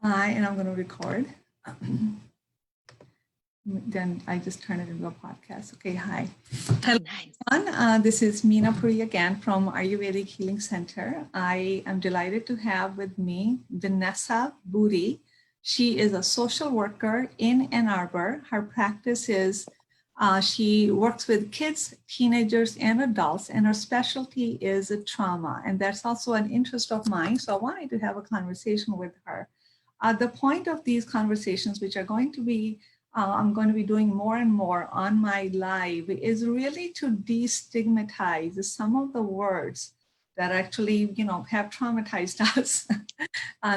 Hi, and I'm going to record. Then I just turn it into a podcast. Okay, hi. Hello, Nice. everyone. This is Meena Puri again from Ayurvedic Healing Center. I am delighted to have with me Vanessa Boody. She is a social worker in Ann Arbor. Her practice is she works with kids, teenagers, and adults, and her specialty is trauma. And that's also an interest of mine. So I wanted to have a conversation with her. The point of these conversations, which are going to be, I'm going to be doing more and more on my live, is really to destigmatize some of the words that actually, have traumatized us.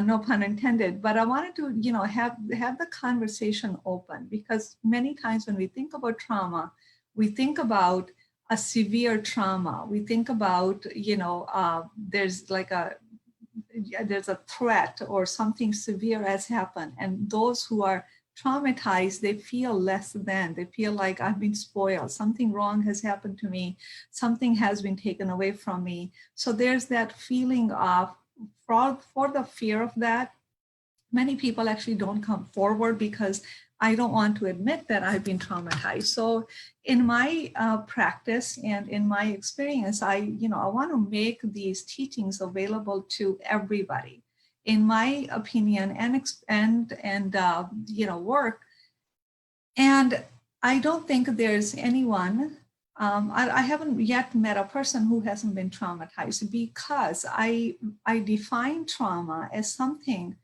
No pun intended. But I wanted to, have the conversation open, because many times when we think about trauma, we think about a severe trauma. We think about, there's like there's a threat or something severe has happened, and those who are traumatized, they feel less than. They feel like I've been spoiled, something wrong has happened to me, something has been taken away from me. So there's that feeling of, for the fear of that, many people actually don't come forward because I don't want to admit that I've been traumatized. So in my practice and in my experience, I want to make these teachings available to everybody. In my opinion and work, and I don't think there's anyone. I haven't yet met a person who hasn't been traumatized, because I define trauma as something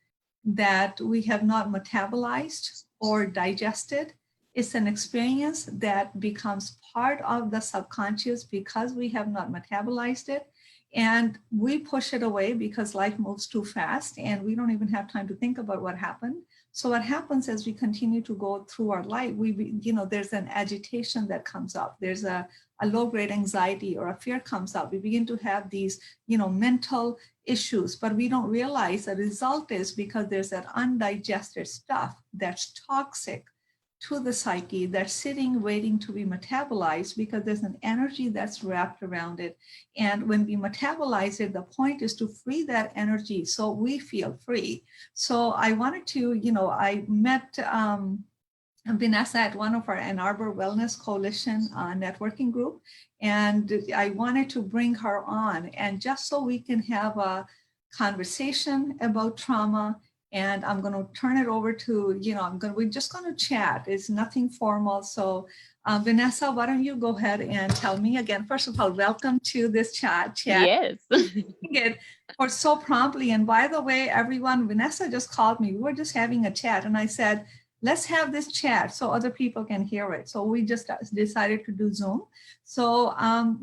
that we have not metabolized or digested. It's an experience that becomes part of the subconscious because we have not metabolized it. And we push it away because life moves too fast and we don't even have time to think about what happened. So what happens as we continue to go through our life, there's an agitation that comes up. There's a low-grade anxiety or a fear comes up. We begin to have these, mental issues, but we don't realize the result is because there's that undigested stuff that's toxic to the psyche, that's sitting waiting to be metabolized, because there's an energy that's wrapped around it. And when we metabolize it, the point is to free that energy so we feel free. So I wanted to, I met Vanessa at one of our Ann Arbor Wellness Coalition networking group, and I wanted to bring her on, and just so we can have a conversation about trauma. And I'm going to turn it over to, we're just going to chat. It's nothing formal. So Vanessa, why don't you go ahead and tell me again, first of all, welcome to this chat. Yes. It for so promptly. And by the way, everyone, Vanessa just called me. We were just having a chat, and I said, let's have this chat so other people can hear it. So we just decided to do Zoom. So,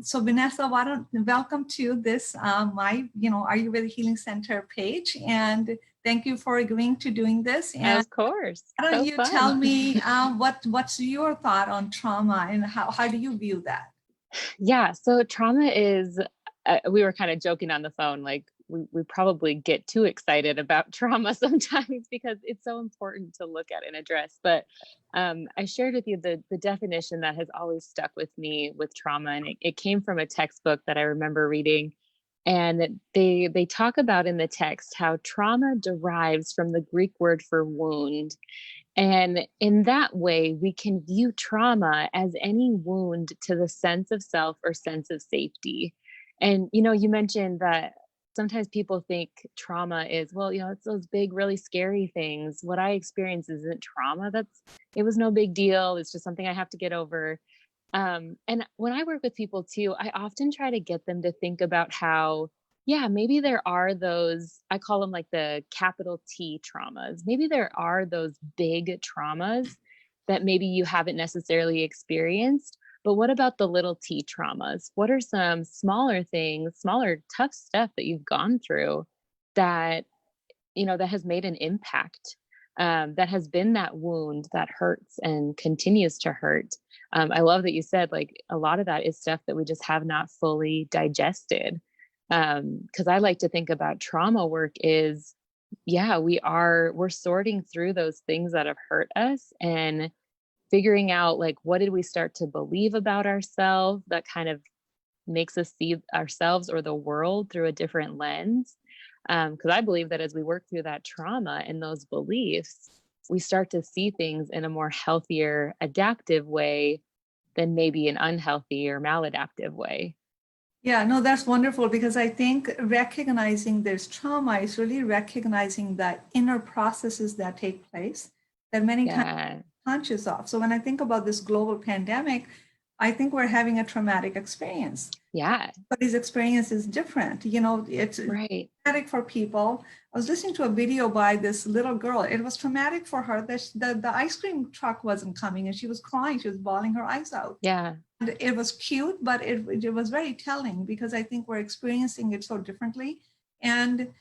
so Vanessa, welcome to this, my, Ayurvedic Healing Center page. And thank you for agreeing to doing this. And of course. Why don't you tell me what's your thought on trauma and how do you view that? Yeah. So trauma is, we were kind of joking on the phone, like we probably get too excited about trauma sometimes because it's so important to look at and address. But I shared with you the definition that has always stuck with me with trauma. And it came from a textbook that I remember reading. And they talk about in the text how trauma derives from the Greek word for wound. And in that way, we can view trauma as any wound to the sense of self or sense of safety. And, you mentioned that sometimes people think trauma is, well, it's those big, really scary things. What I experience isn't trauma. It was no big deal. It's just something I have to get over. And when I work with people too, I often try to get them to think about how, yeah, maybe there are those, I call them like the capital T traumas. Maybe there are those big traumas that maybe you haven't necessarily experienced. But what about the little T traumas? What are some smaller things, smaller, tough stuff that you've gone through that, that has made an impact, that has been that wound that hurts and continues to hurt? I love that you said, like, a lot of that is stuff that we just have not fully digested. Because I like to think about trauma work is, yeah, we're sorting through those things that have hurt us and figuring out, like, what did we start to believe about ourselves that kind of makes us see ourselves or the world through a different lens. Because I believe that as we work through that trauma and those beliefs, we start to see things in a more healthier, adaptive way than maybe an unhealthy or maladaptive way. Yeah, no, that's wonderful because I think recognizing there's trauma is really recognizing the inner processes that take place that many times Yeah. we're conscious of. So when I think about this global pandemic, I think we're having a traumatic experience. Yeah. Everybody's experience is different. You know, it's Right. traumatic for people. I was listening to a video by this little girl. It was traumatic for her that the ice cream truck wasn't coming and she was crying. She was bawling her eyes out. Yeah. And it was cute, but it was very telling because I think we're experiencing it so differently. And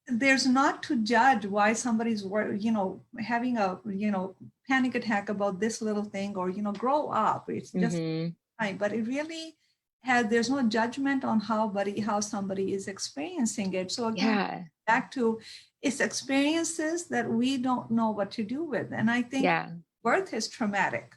there's not to judge why somebody's, having a, panic attack about this little thing or, grow up. It's just Mm-hmm. time, but it really there's no judgment on how somebody is experiencing it. So again, Yeah. back to it's experiences that we don't know what to do with. And I think Yeah. birth is traumatic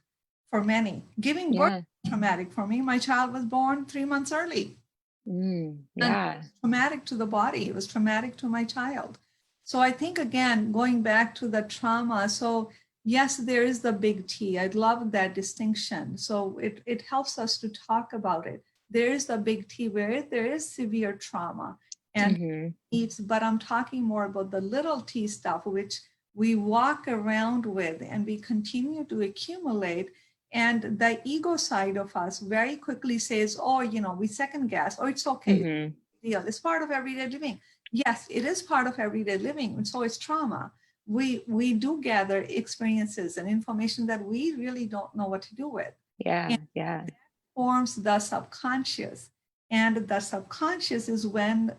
for many. Giving birth Yeah. is traumatic for me. My child was born 3 months early. And it Yeah. was traumatic to the body. It was traumatic to my child. So I think, again, going back to the trauma. So yes, there is the big T. I love that distinction. So it helps us to talk about it. There is the big T where there is severe trauma and Mm-hmm. needs, but I'm talking more about the little T stuff, which we walk around with and we continue to accumulate. And the ego side of us very quickly says, oh, we second guess, oh, it's okay. Mm-hmm. It's part of everyday living. Yes, it is part of everyday living. And so is trauma. We do gather experiences and information that we really don't know what to do with. Yeah. And Yeah. that forms the subconscious. And the subconscious is when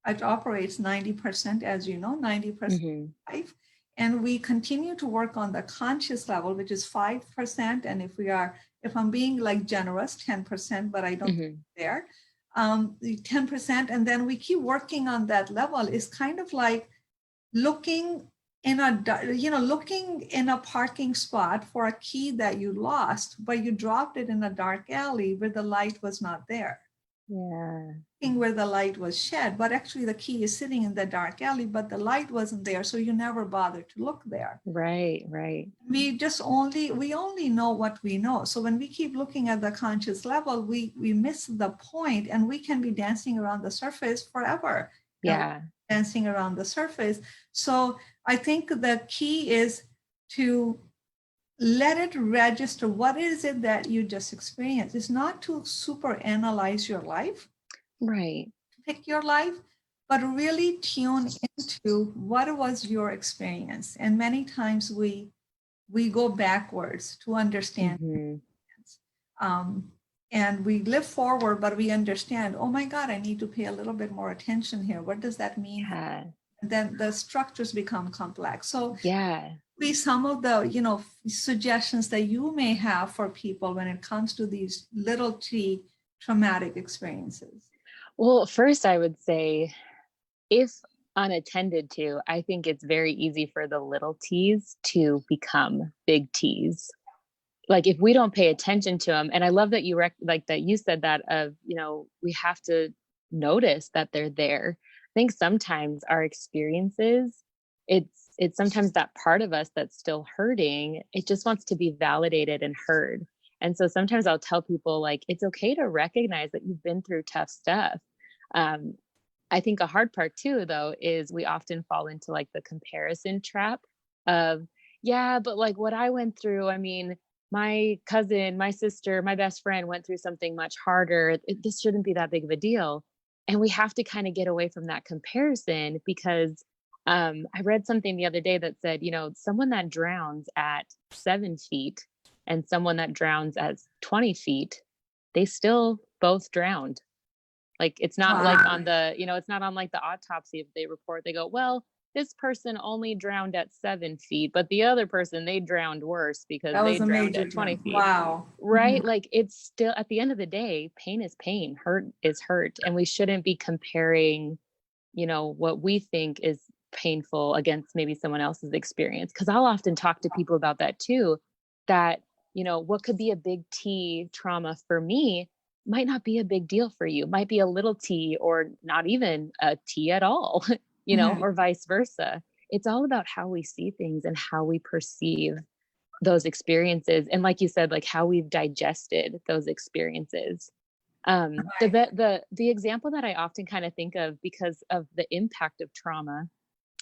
it operates 90%, as you know, 90% Mm-hmm. life. And we continue to work on the conscious level, which is 5%. And if I'm being like generous, 10%, but I don't Mm-hmm. there, 10%. And then we keep working on that level is kind of like looking looking in a parking spot for a key that you lost, but you dropped it in a dark alley where the light was not there. Yeah. Where the light was shed, but actually the key is sitting in the dark alley, but the light wasn't there, so you never bothered to look there. Right. Right. We only know what we know. So when we keep looking at the conscious level, we miss the point, and we can be dancing around the surface forever. Yeah. Dancing around the surface. So I think the key is to let it register. What is it that you just experienced? It's not to super analyze your life, Right. pick your life, but really tune into what was your experience. And many times we go backwards to understand. Mm-hmm. And we live forward, but we understand, oh my God, I need to pay a little bit more attention here. What does that mean? Yeah. And then the structures become complex. So Yeah. be some of the suggestions that you may have for people when it comes to these little T traumatic experiences. Well, first I would say, if unattended to, I think it's very easy for the little T's to become big T's. Like if we don't pay attention to them, and I love that that you said that we have to notice that they're there. I think sometimes our experiences, it's sometimes that part of us that's still hurting. It just wants to be validated and heard. And so sometimes I'll tell people, like, it's okay to recognize that you've been through tough stuff. Um, I think a hard part too, though, is we often fall into like the comparison trap of, yeah, but like what I went through, I mean, my cousin, my sister, my best friend went through something much harder. This shouldn't be that big of a deal. And we have to kind of get away from that comparison because I read something the other day that said, someone that drowns at 7 feet and someone that drowns at 20 feet, they still both drowned. Like it's not like on the, it's not on like the autopsy if they report, they go, well, this person only drowned at 7 feet, but the other person, they drowned worse because they drowned at 20 feet. Wow. Right? Mm-hmm. Like it's still, at the end of the day, pain is pain, hurt is hurt. And we shouldn't be comparing, what we think is painful against maybe someone else's experience. Cause I'll often talk to people about that too, that, what could be a big T trauma for me might not be a big deal for you, might be a little T or not even a T at all. Mhm. or vice versa. It's all about how we see things and how we perceive those experiences. And like you said, like how we've digested those experiences. Right. The example that I often kind of think of because of the impact of trauma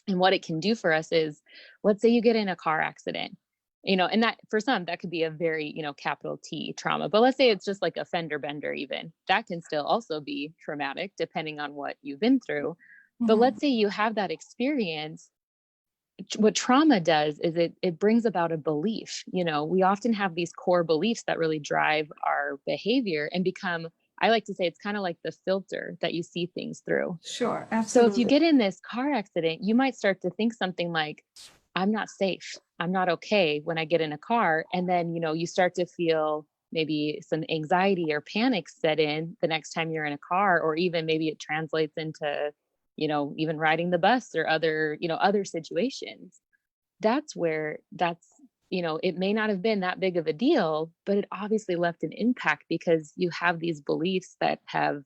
and what it can do for us is, let's say you get in a car accident, and that for some that could be a very, capital T trauma, but let's say it's just like a fender bender, even that can still also be traumatic depending on what you've been through. But Mhm. let's say you have that experience. What trauma does is it brings about a belief. We often have these core beliefs that really drive our behavior and become, I like to say, it's kind of like the filter that you see things through. Sure, So if you absolutely. get in this car accident, you might start to think something like, I'm not safe. I'm not okay when I get in a car. And then, you start to feel maybe some anxiety or panic set in the next time you're in a car, or even maybe it translates into, even riding the bus or other situations. That's where it may not have been that big of a deal, but it obviously left an impact because you have these beliefs that have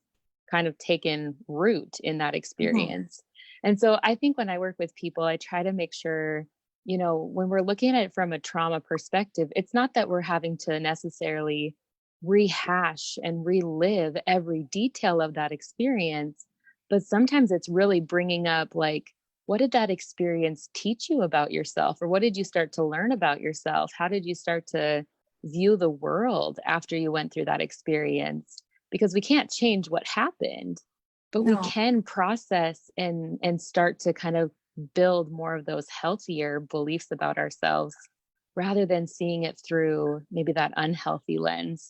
kind of taken root in that Mhm. experience. And so I think when I work with people, I try to make sure, when we're looking at it from a trauma perspective, it's not that we're having to necessarily rehash and relive every detail of that experience, but sometimes it's really bringing up, like, what did that experience teach you about yourself? Or what did you start to learn about yourself? How did you start to view the world after you went through that experience? Because we can't change what happened, but we No, can process and start to kind of build more of those healthier beliefs about ourselves rather than seeing it through maybe that unhealthy lens.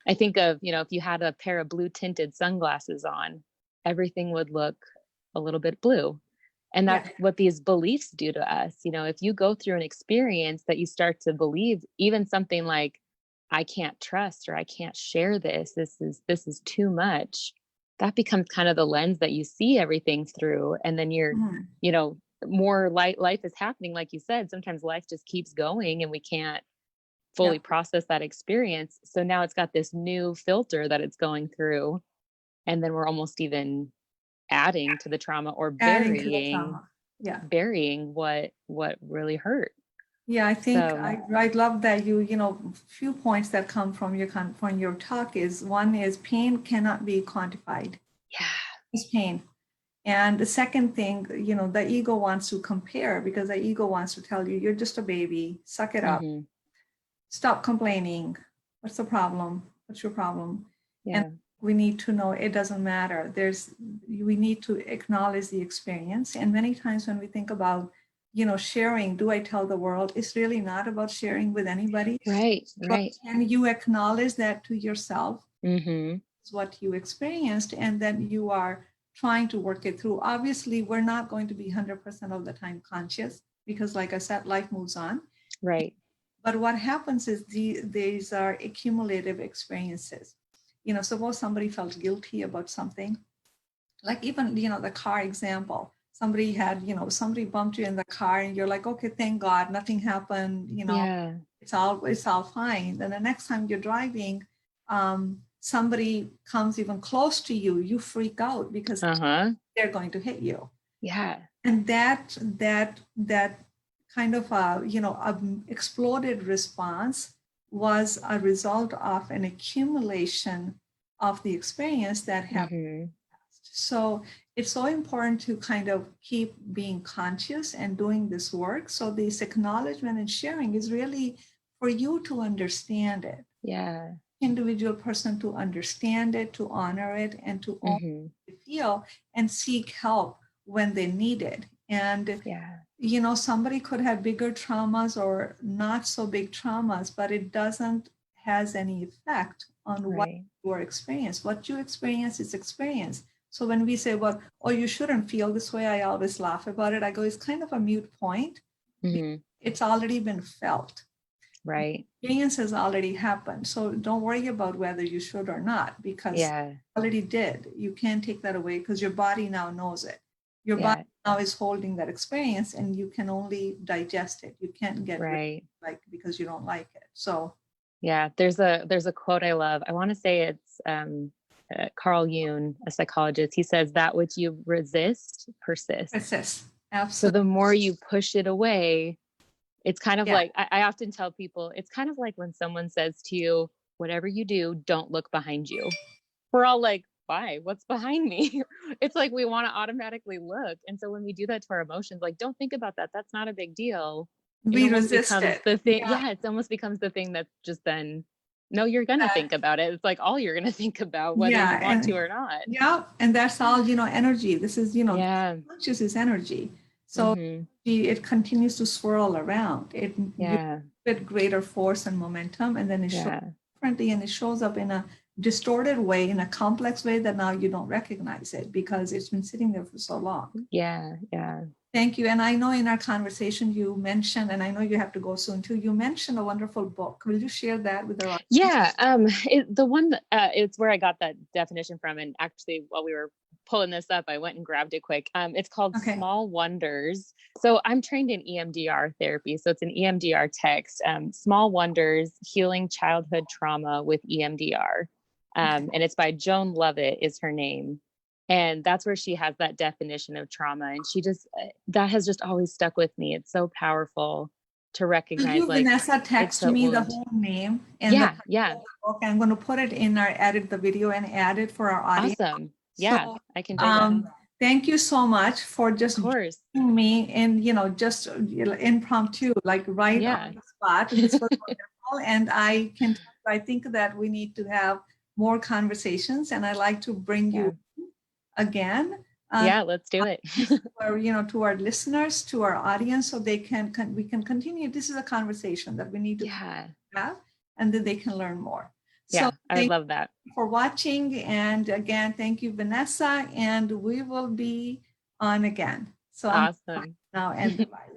I think of, if you had a pair of blue tinted sunglasses on, everything would look a little bit blue. And yeah, that's what these beliefs do to us. If you go through an experience that you start to believe, even something like, I can't trust, or I can't share this, this is too much, that becomes kind of the lens that you see everything through. And then mhm, you know, more life is happening. Like you said, sometimes life just keeps going and we can't yeah, fully process that experience. So now it's got this new filter that it's going through. And then we're almost even adding to the trauma or adding to the burying trauma. Yeah. burying what really hurt. Yeah, I think So I love that few points that come from from your talk is one is pain cannot be quantified. yeah. It's pain. And the second thing, the ego wants to compare because the ego wants to tell you, you're just a baby, suck it up, Hmm. stop complaining. What's the problem? What's your problem? And Yeah. we need to know it doesn't matter. We need to acknowledge the experience. And many times when we think about, sharing, do I tell the world? It's really not about sharing with anybody. Right. But Right. can you acknowledge that to yourself? Hmm. Is what you experienced, and then you are trying to work it through. Obviously, we're not going to be 100% of the time conscious because, like I said, life moves on. Right. But what happens is these are accumulative experiences. Suppose somebody felt guilty about something, like even, the car example. Somebody bumped you in the car and you're like, okay, thank God, nothing happened, Yeah. it's all fine. Then the next time you're driving, somebody comes even close to you, you freak out because Uh-huh. they're going to hit you. Yeah. And that kind of exploded response was a result of an accumulation of the experience that happened. Hmm. So it's so important to kind of keep being conscious and doing this work. So this acknowledgement and sharing is really for you to understand it, Yeah. individual person to understand it, to honor it, and to own Hmm. it, feel and seek help when they need it. And Yeah. somebody could have bigger traumas or not so big traumas, but it doesn't has any effect on what Right. you experience. What you experience is experience. So when we say, well, oh, you shouldn't feel this way, I always laugh about it. I go, it's kind of a mute point. Hmm. It's already been felt. Right. Experience has already happened. So don't worry about whether you should or not, because Yeah. already did. You can't take that away because your body now knows it. Your body Yeah. now is holding that experience and you can only digest it. You can't get rid of Right. it, like, because you don't like it. So Yeah. There's a quote I love. I want to say it's Carl Jung, a psychologist, he says that which you resist persists. Persist. So Absolutely. the more you push it away, it's kind of Yeah. like, I often tell people, it's kind of like when someone says to you, whatever you do, don't look behind you. We're all like, why? What's behind me? It's like we want to automatically look. And so when we do that to our emotions, like, don't think about that. That's not a big deal. It We almost resist becomes it. the thing. Yeah. Yeah, it almost becomes the thing that's just then, no, you're going to think about it. It's like all you're going to think about, whether you want to or not. Yeah, and that's all, energy. This is, Yeah. conscious is energy. So Mm-hmm. it continues to swirl around. You Yeah. with greater force and momentum, and then it shows Yeah. differently, and it shows up in a distorted way, in a complex way that now you don't recognize it because it's been sitting there for so long. Yeah. Yeah. Thank you. And I know in our conversation you mentioned, and I know you have to go soon too, you mentioned a wonderful book. Will you share that with our audience? Yeah. The one, it's where I got that definition from. And actually, while we were pulling this up, I went and grabbed it quick. It's called Okay. Small Wonders. So I'm trained in EMDR therapy. So it's an EMDR text, Small Wonders, Healing Childhood Trauma with EMDR. And it's by Joan Lovett is her name. And that's where she has that definition of trauma. And she just, that has just always stuck with me. It's so powerful to recognize. You, like, Vanessa, text me the whole name and the book. I'm going to put it in our edit the video and add it for our audience. Awesome. Yeah, so, I can do that. Thank you so much for just joining me and just impromptu, like right on the spot. This was wonderful, and I think that we need to have more conversations, and I like to bring you again. Let's do it. To our listeners, to our audience, so we can continue. This is a conversation that we need to have, and then they can learn more. So I love that. For watching, and again, thank you, Vanessa, and we will be on again. So awesome. Now and bye.